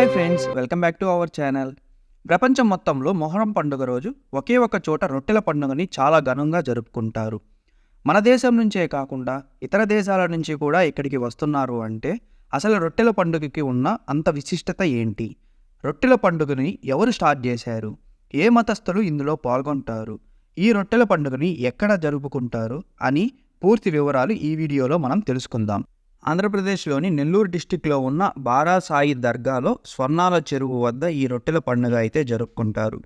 Hi friends, welcome back to our channel. ప్రపంచం మొత్తంలో మొహరం పండుగ రోజు ఒకే ఒక చోట రొట్టెల పండుగని చాలా ఘనంగా జరుపుకుంటారు. మన దేశం నుంచే కాకుండా ఇతర దేశాల నుంచి కూడా ఇక్కడికి వస్తున్నారు అంటే అసలు రొట్టెల పండుగకి ఉన్న అంత విశిష్టత ఏంటి? రొట్టెల పండుగని ఎవరు స్టార్ట్ చేశారు? ఏ మతస్థులు ఇందులో పాల్గొంటారు? ఈ రొట్టెల పండుగని ఎక్కడ జరుపుకుంటారు అని పూర్తి వివరాలు ఈ వీడియోలో మనం తెలుసుకుందాం. ఆంధ్రప్రదేశ్లోని నెల్లూరు డిస్టిక్లో ఉన్న బారాసాయి దర్గాలో స్వర్ణాల చెరువు వద్ద ఈ రొట్టెల పండుగ అయితే జరుపుకుంటారు.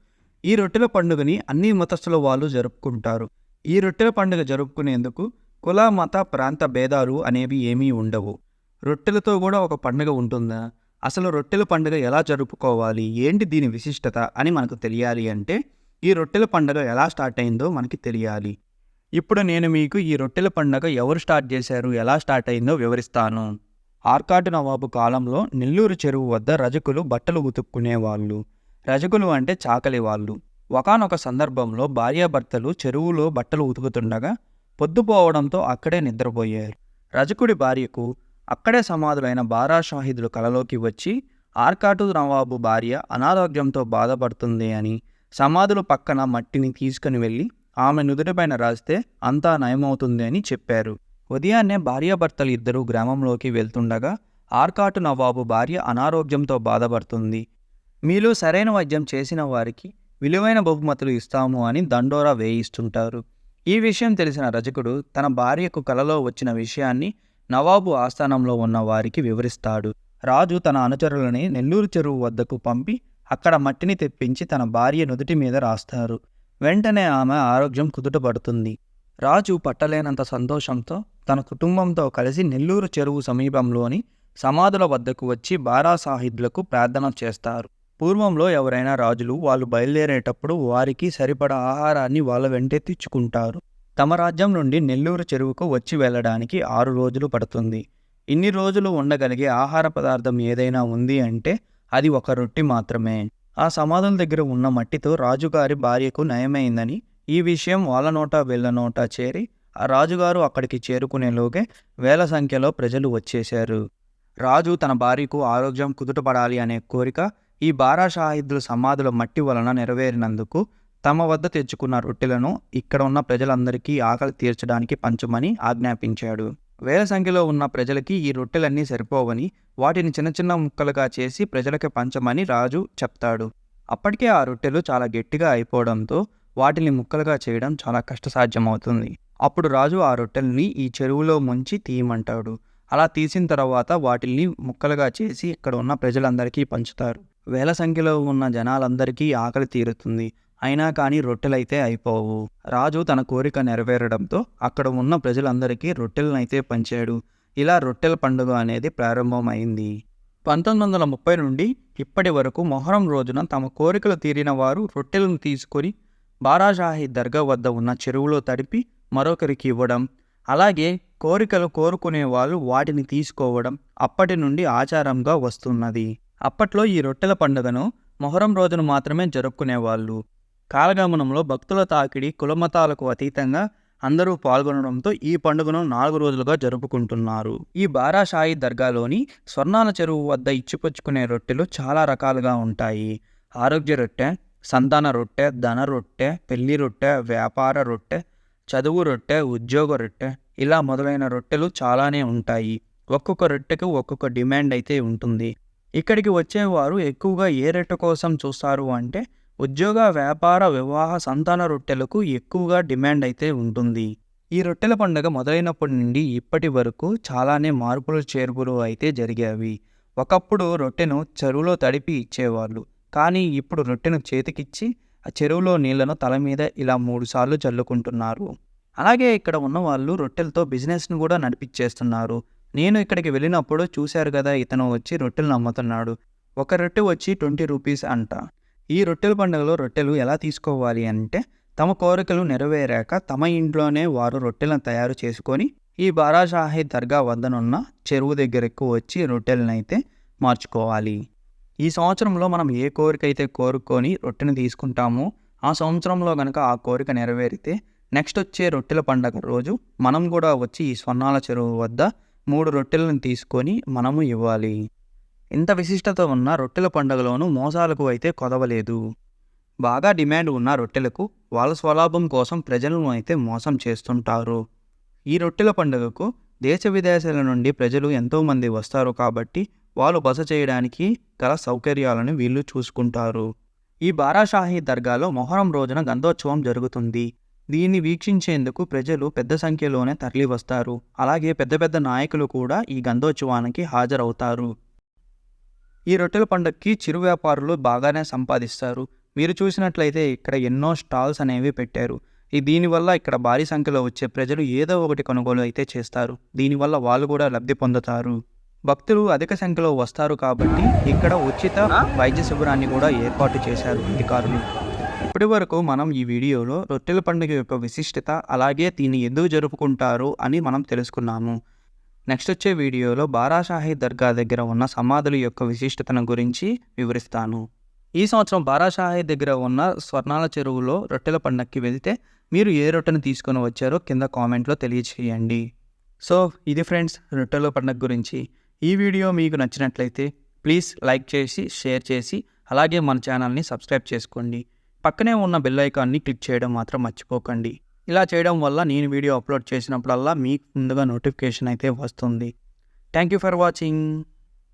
ఈ రొట్టెల పండుగని అన్ని మతస్థుల వాళ్ళు జరుపుకుంటారు. ఈ రొట్టెల పండుగ జరుపుకునేందుకు కుల మత ప్రాంత భేదాలు అనేవి ఏమీ ఉండవు. రొట్టెలతో కూడా ఒక పండుగ ఉంటుందా? అసలు రొట్టెల పండుగ ఎలా జరుపుకోవాలి, ఏంటి దీని విశిష్టత అని మనకు తెలియాలి అంటే ఈ రొట్టెల పండుగ ఎలా స్టార్ట్ అయిందో మనకి తెలియాలి. ఇప్పుడు నేను మీకు ఈ రొట్టెల పండుగ ఎవరు స్టార్ట్ చేశారు, ఎలా స్టార్ట్ అయిందో వివరిస్తాను. ఆర్కాటు నవాబు కాలంలో నెల్లూరు చెరువు వద్ద రజకులు బట్టలు ఉతుక్కునేవాళ్ళు. రజకులు అంటే చాకలి వాళ్ళు. ఒకానొక సందర్భంలో భార్యాభర్తలు చెరువులో బట్టలు ఉతుకుతుండగా పొద్దుపోవడంతో అక్కడే నిద్రపోయారు. రజకుడి భార్యకు అక్కడే సమాధులైన బారా షాహిదులు కలలోకి వచ్చి ఆర్కాటు నవాబు భార్య అనారోగ్యంతో బాధపడుతుంది అని, సమాధుల పక్కన మట్టిని తీసుకుని వెళ్ళి ఆమె నుదుటిపైన రాస్తే అంతా నయమవుతుంది అని చెప్పారు. ఉదయాన్నే భార్యాభర్తలు ఇద్దరూ గ్రామంలోకి వెళ్తుండగా ఆర్కాటు నవాబు భార్య అనారోగ్యంతో బాధపడుతుంది. మీలో సరైన వైద్యం చేసిన వారికి విలువైన బహుమతులు ఇస్తాము అని దండోరా వేయిస్తుంటారు. ఈ విషయం తెలిసిన రజకుడు తన భార్యకు కలలో వచ్చిన విషయాన్ని నవాబు ఆస్థానంలో ఉన్న వారికి వివరిస్తాడు. రాజు తన అనుచరులని నెల్లూరు చెరువు వద్దకు పంపి అక్కడ మట్టిని తెప్పించి తన భార్య నుదుటి మీద రాస్తారు. వెంటనే ఆమె ఆరోగ్యం కుదుటపడుతుంది. రాజు పట్టలేనంత సంతోషంతో తన కుటుంబంతో కలిసి నెల్లూరు చెరువు సమీపంలోని సమాధుల వద్దకు వచ్చి బారా సాహిద్లకు ప్రార్థన చేస్తారు. పూర్వంలో ఎవరైనా రాజులు వాళ్ళు బయలుదేరేటప్పుడు వారికి సరిపడా ఆహారాన్ని వాళ్ళ వెంటే తెచ్చుకుంటారు. తమ రాజ్యం నుండి నెల్లూరు చెరువుకు వచ్చి వెళ్ళడానికి 6 రోజులు పడుతుంది. ఇన్ని రోజులు ఉండగలిగే ఆహార పదార్థం ఏదైనా ఉంది అంటే అది ఒక రొట్టె మాత్రమే. ఆ సమాధుల దగ్గర ఉన్న మట్టితో రాజుగారి భార్యకు నయమైందని ఈ విషయం వాళ్ళ నోటా వీళ్ళ నోటా చేరి ఆ రాజుగారు అక్కడికి చేరుకునేలోగే వేల సంఖ్యలో ప్రజలు వచ్చేశారు. రాజు తన భార్యకు ఆరోగ్యం కుదుటపడాలి అనే కోరిక ఈ బారా షాహిద్ల సమాధుల మట్టి వలన నెరవేరినందుకు తమ వద్ద తెచ్చుకున్న రొట్టెలను ఇక్కడ ఉన్న ప్రజలందరికీ ఆకలి తీర్చడానికి పంచమని ఆజ్ఞాపించాడు. వేల సంఖ్యలో ఉన్న ప్రజలకి ఈ రొట్టెలన్నీ సరిపోవని వాటిని చిన్న చిన్న ముక్కలుగా చేసి ప్రజలకి పంచమని రాజు చెప్తాడు. అప్పటికే ఆ రొట్టెలు చాలా గట్టిగా అయిపోవడంతో వాటిని ముక్కలుగా చేయడం చాలా కష్టసాధ్యమవుతుంది. అప్పుడు రాజు ఆ రొట్టెల్ని ఈ చెరువులో ముంచి తీయమంటాడు. అలా తీసిన తర్వాత వాటిల్ని ముక్కలుగా చేసి ఇక్కడ ఉన్న ప్రజలందరికీ పంచుతారు. వేల సంఖ్యలో ఉన్న జనాలందరికీ ఆకలి తీరుతుంది. అయినా కానీ రొట్టెలైతే అయిపోవు. రాజు తన కోరిక నెరవేరడంతో అక్కడ ఉన్న ప్రజలందరికీ రొట్టెలనైతే పంచాడు. ఇలా రొట్టెల పండుగ అనేది ప్రారంభమైంది. 1930 నుండి ఇప్పటి వరకు మొహరం రోజున తమ కోరికలు తీరిన వారు రొట్టెలను తీసుకొని బారాషాహి దర్గా వద్ద ఉన్న చెరువులో తడిపి మరొకరికి ఇవ్వడం, అలాగే కోరికలు కోరుకునే వాళ్ళు వాటిని తీసుకోవడం అప్పటి నుండి ఆచారంగా వస్తున్నది. అప్పట్లో ఈ రొట్టెల పండుగను మొహరం రోజున మాత్రమే జరుపుకునేవాళ్ళు. కాలగమనంలో భక్తుల తాకిడి కులమతాలకు అతీతంగా అందరూ పాల్గొనడంతో ఈ పండుగను 4 రోజులుగా జరుపుకుంటున్నారు. ఈ బారాషాయి దర్గాలోని స్వర్ణాల చెరువు వద్ద ఇచ్చిపుచ్చుకునే రొట్టెలు చాలా రకాలుగా ఉంటాయి. ఆరోగ్య రొట్టె, సంతాన రొట్టె, ధన రొట్టె, పెళ్లి రొట్టె, వ్యాపార రొట్టె, చదువు రొట్టె, ఉద్యోగ రొట్టె, ఇలా మొదలైన రొట్టెలు చాలానే ఉంటాయి. ఒక్కొక్క రొట్టెకు ఒక్కొక్క డిమాండ్ అయితే ఉంటుంది. ఇక్కడికి వచ్చేవారు ఎక్కువగా ఏ రొట్టె కోసం చూస్తారు అంటే ఉద్యోగ, వ్యాపార, వివాహ, సంతాన రొట్టెలకు ఎక్కువగా డిమాండ్ అయితే ఉంటుంది. ఈ రొట్టెల పండుగ మొదలైనప్పటి నుండి ఇప్పటి వరకు చాలానే మార్పులు చేర్పులు అయితే జరిగాయి. ఒకప్పుడు రొట్టెను చెరువులో తడిపి ఇచ్చేవాళ్ళు. కానీ ఇప్పుడు రొట్టెను చేతికిచ్చి ఆ చెరువులో నీళ్లను తల మీద ఇలా 3 సార్లు చల్లుకుంటున్నారు. అలాగే ఇక్కడ ఉన్న వాళ్ళు రొట్టెలతో బిజినెస్ను కూడా నడిపించేస్తున్నారు. నేను ఇక్కడికి వెళ్ళినప్పుడు చూశారు కదా, ఇతను వచ్చి రొట్టెలను అమ్ముతున్నాడు. ఒక రొట్టె వచ్చి 20 రూపీస్ అంట. ఈ రొట్టెల పండుగలో రొట్టెలు ఎలా తీసుకోవాలి అంటే తమ కోరికలు నెరవేరాక తమ ఇంట్లోనే వారు రొట్టెలను తయారు చేసుకొని ఈ బారాషాహి దర్గా వద్దనున్న చెరువు దగ్గరకు వచ్చి రొట్టెలనైతే మార్చుకోవాలి. ఈ సంవత్సరంలో మనం ఏ కోరిక అయితే కోరుకొని రొట్టెను తీసుకుంటామో ఆ సంవత్సరంలో కనుక ఆ కోరిక నెరవేరితే నెక్స్ట్ వచ్చే రొట్టెల పండుగ రోజు మనం కూడా వచ్చి ఈ స్వర్ణాల చెరువు వద్ద 3 రొట్టెలను తీసుకొని మనము ఇవ్వాలి. ఇంత విశిష్టత ఉన్న రొట్టెల పండుగలోనూ మోసాలకు అయితే కొదవలేదు. బాగా డిమాండ్ ఉన్న రొట్టెలకు వాళ్ళ స్వలాభం కోసం ప్రజలను అయితే మోసం చేస్తుంటారు. ఈ రొట్టెల పండుగకు దేశ విదేశాల నుండి ప్రజలు ఎంతోమంది వస్తారు కాబట్టి వాళ్ళు బస చేయడానికి గల సౌకర్యాలను వీళ్ళు చూసుకుంటారు. ఈ బారాషాహి దర్గాలో మొహరం రోజున గంధోత్సవం జరుగుతుంది. దీన్ని వీక్షించేందుకు ప్రజలు పెద్ద సంఖ్యలోనే తరలి వస్తారు. అలాగే పెద్ద పెద్ద నాయకులు కూడా ఈ గంధోత్సవానికి హాజరవుతారు. ఈ రొట్టెల పండుగకి చిరు వ్యాపారులు బాగానే సంపాదిస్తారు. మీరు చూసినట్లయితే ఇక్కడ ఎన్నో స్టాల్స్ అనేవి పెట్టారు. దీనివల్ల ఇక్కడ భారీ సంఖ్యలో వచ్చే ప్రజలు ఏదో ఒకటి కొనుగోలు అయితే చేస్తారు. దీనివల్ల వాళ్ళు కూడా లబ్ధి పొందుతారు. భక్తులు అధిక సంఖ్యలో వస్తారు కాబట్టి ఇక్కడ ఉచిత వైద్య శిబిరాన్ని కూడా ఏర్పాటు చేశారు అధికారులు. ఇప్పటి వరకు మనం ఈ వీడియోలో రొట్టెల పండుగ యొక్క విశిష్టత, అలాగే దీన్ని ఎందుకు జరుపుకుంటారు అని మనం తెలుసుకున్నాము. నెక్స్ట్ వచ్చే వీడియోలో బారాషాహి దర్గా దగ్గర ఉన్న సమాధుల యొక్క విశిష్టతను గురించి వివరిస్తాను. ఈ సంవత్సరం బారాషాహి దగ్గర ఉన్న స్వర్ణాల చెరువులో రొట్టెల పండుగకి వెళ్తే మీరు ఏ రొట్టెను తీసుకొని వచ్చారో కింద కామెంట్లో తెలియచేయండి. సో ఇది ఫ్రెండ్స్ రొట్టెల పండుగ గురించి. ఈ వీడియో మీకు నచ్చినట్లయితే ప్లీజ్ లైక్ చేసి, షేర్ చేసి, అలాగే మన ఛానల్ని సబ్స్క్రైబ్ చేసుకోండి. పక్కనే ఉన్న బెల్ ఐకాన్ని క్లిక్ చేయడం మాత్రం మర్చిపోకండి. ఇలా చేయడం వల్ల నేను వీడియో అప్లోడ్ చేసినప్పుడల్లా మీకు ముందుగా నోటిఫికేషన్ అయితే వస్తుంది. Thank you for watching.